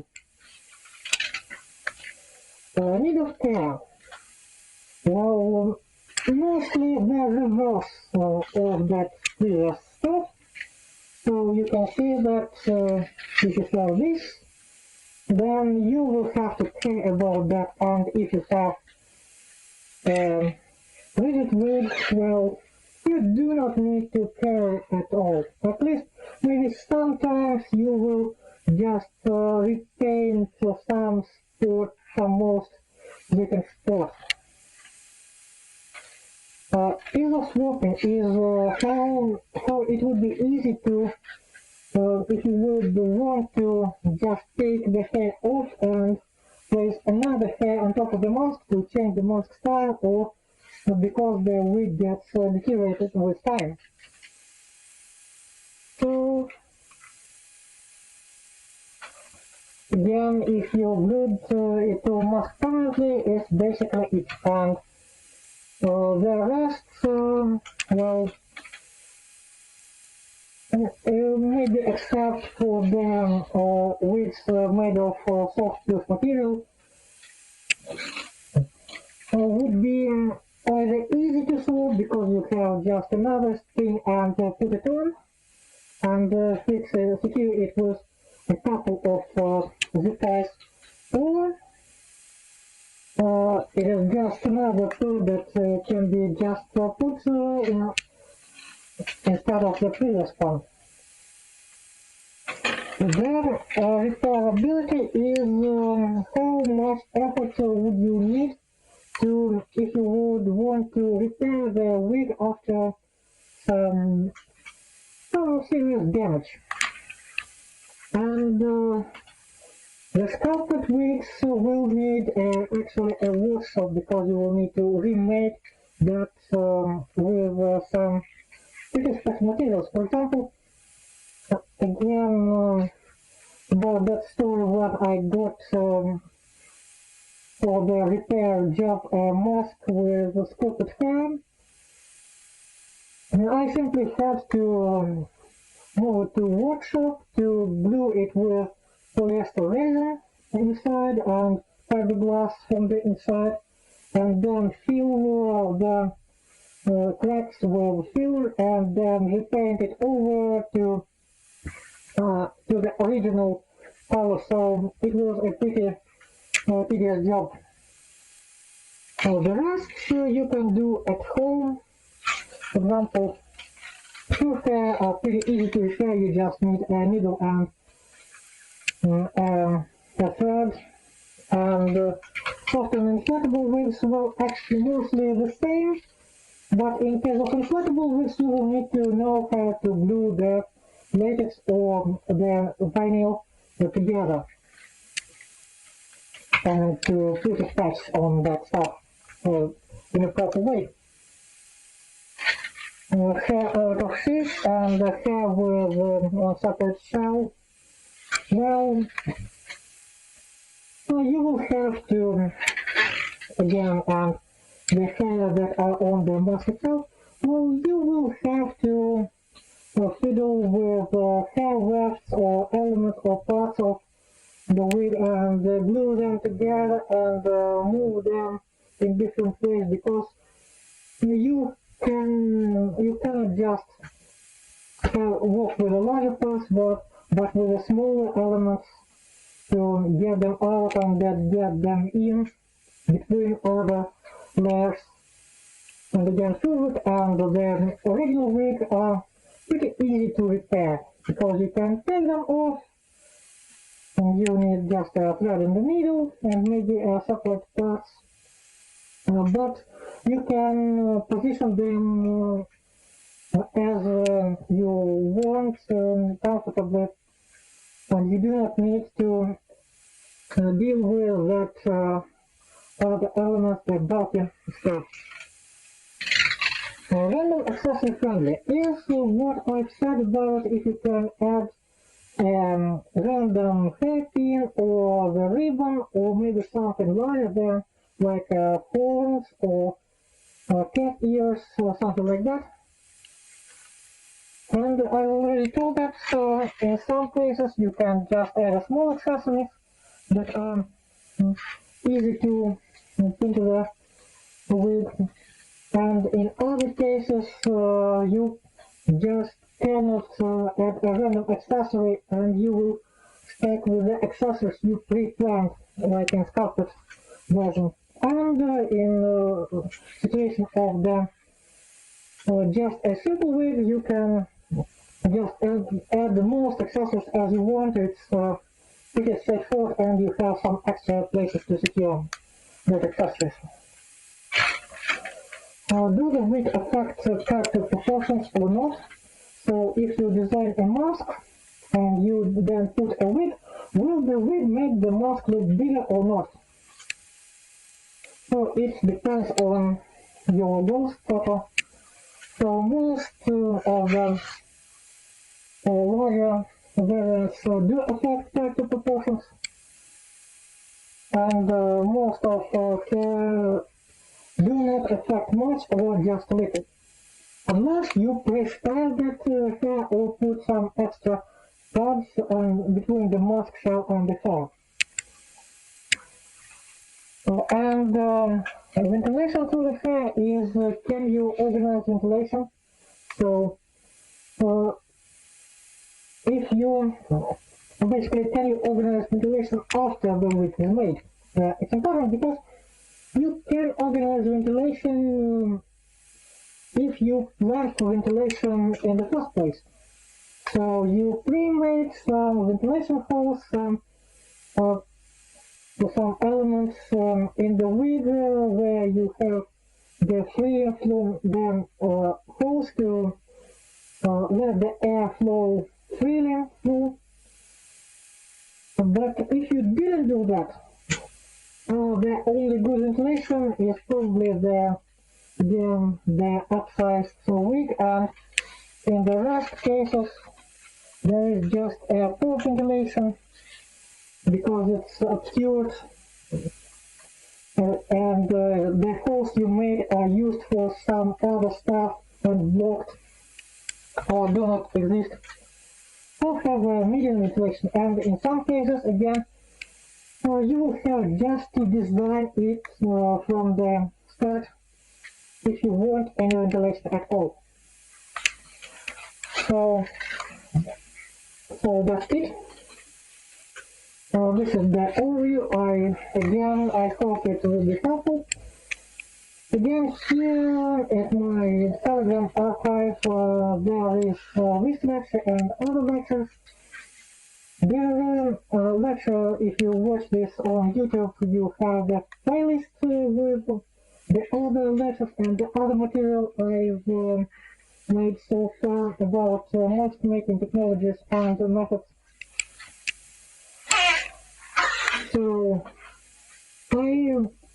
Need of care. Well, mostly the reverse of that previous stuff. So you can see that if you have this, then you will have to care about that. And if you have rigid wigs, well, you do not need to care at all. At least maybe sometimes you will just retain some spot, some most different spots. Ease of swapping is how it would be easy to, if you would want to just take the hair off and place another hair on top of the mask to change the mask style, or because the wig gets deteriorated with time. So again, if you glued it to mask permanently, it's basically it. And the rest, well, maybe except for the wigs made of soft fused material, would be either easy to swap because you have just another string and put it on, and secure it with a couple of zip ties, or it is just another tool that can be just put instead of the previous one. Their repairability is how much effort would you need to, if you would want to repair the wig after some serious damage. And the sculpted wigs will need actually a workshop, because you will need to remake that with some pretty special materials. For example, again, about that story what I got for the repair job mask with a sculpted hair. And I simply had to move it to workshop to glue it with polyester resin inside and fiberglass from the inside, and then fill the cracks with filler, and then repaint it over to the original color. So it was a pretty tedious job. So the rest you can do at home. For example, true hair are pretty easy to repair. You just need a needle and a thread. And soft and inflatable wigs will actually mostly the same, but in case of inflatable wigs you will need to know how to glue the latex or the vinyl together and to put a patch on that stuff in a proper way. Hair out of sheet and hair with a separate shell. Well, you will have to, again, and the hair that are on the mask itself, well, you will have to fiddle with hair wefts or elements or parts of the wig and glue them together and move them in different ways, because you cannot just work with a larger parts, but with the smaller elements to get them out and then get them in between other layers. And again, fluid and the original wig are pretty easy to repair because you can take them off and you need just a thread in the needle and maybe a separate parts. But you can position them as you want comfortably, and you do not need to deal with that other elements that bulky stuff. Random accessory friendly is what I've said about if you can add random hairpin or the ribbon or maybe something larger than like horns or cat ears or something like that. And I already told that, so in some cases you can just add a small accessories that are easy to put into the wig. And in other cases, you just cannot add a random accessory and you will stick with the accessories you pre-planned, like in sculpted version. And in situation of the just a simple wig, you can just add the most accessories as you want. It's pretty straightforward and you have some extra places to secure those accessories. Do the wig affect character proportions or not? So if you design a mask and you then put a wig, will the wig make the mask look bigger or not? So it depends on your goals proper. So most of the larger variants do affect character proportions, and most of do not affect much or just a little, unless you pre-style that hair or put some extra pads between the mask shell and the hair. And ventilation through the hair is can you organize ventilation? So if you basically can you organize ventilation after the wig is made? It's important because you can organize ventilation if you plan for ventilation in the first place. So you pre-made some ventilation holes, some elements in the wig where you have the free flow, then holes to let the air flow freely through. But if you didn't do that, the only good ventilation is probably the upsized wig, and in the rest cases there is just a poor ventilation because it's obscured and the holes you made are used for some other stuff and blocked or do not exist. So have a medium ventilation, and in some cases again you have just to design it from the start if you want any ventilation at all. So that's it. This is the overview. I hope it will be helpful. Again, here at my Telegram archive, there is this lecture and other lectures. There lecture, if you watch this on YouTube, you have the playlist with the other lectures and the other material I've made so far about mask making technologies and methods. So I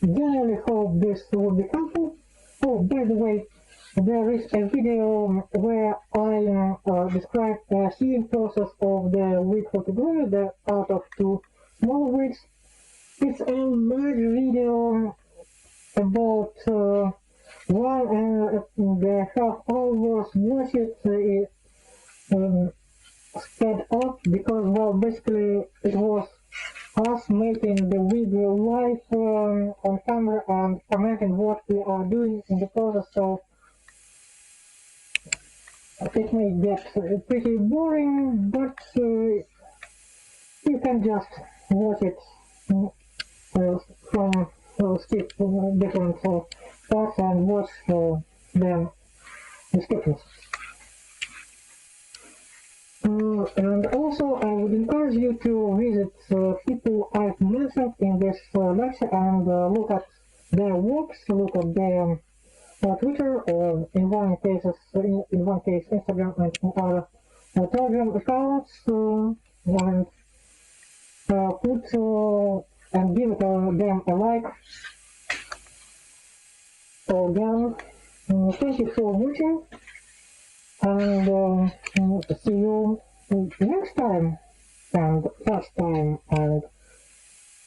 generally hope this will be helpful. Oh, by the way, there is a video where I describe the sewing process of the wig for Kigurumi, the out of two smaller wigs. It's a large video about 1.5 hours. Watch it sped up because, well, basically it was us making the video live on camera and commenting what we are doing in the process. So it may get pretty boring, but you can just watch it from skip different parts and watch the descriptions. And also, I would encourage you to visit people I've mentioned in this lecture and look at their works, look at their Twitter, or in one case Instagram, and in other Telegram accounts, and put and give them a like. So again, thank you for watching, and see you next time, and last time, and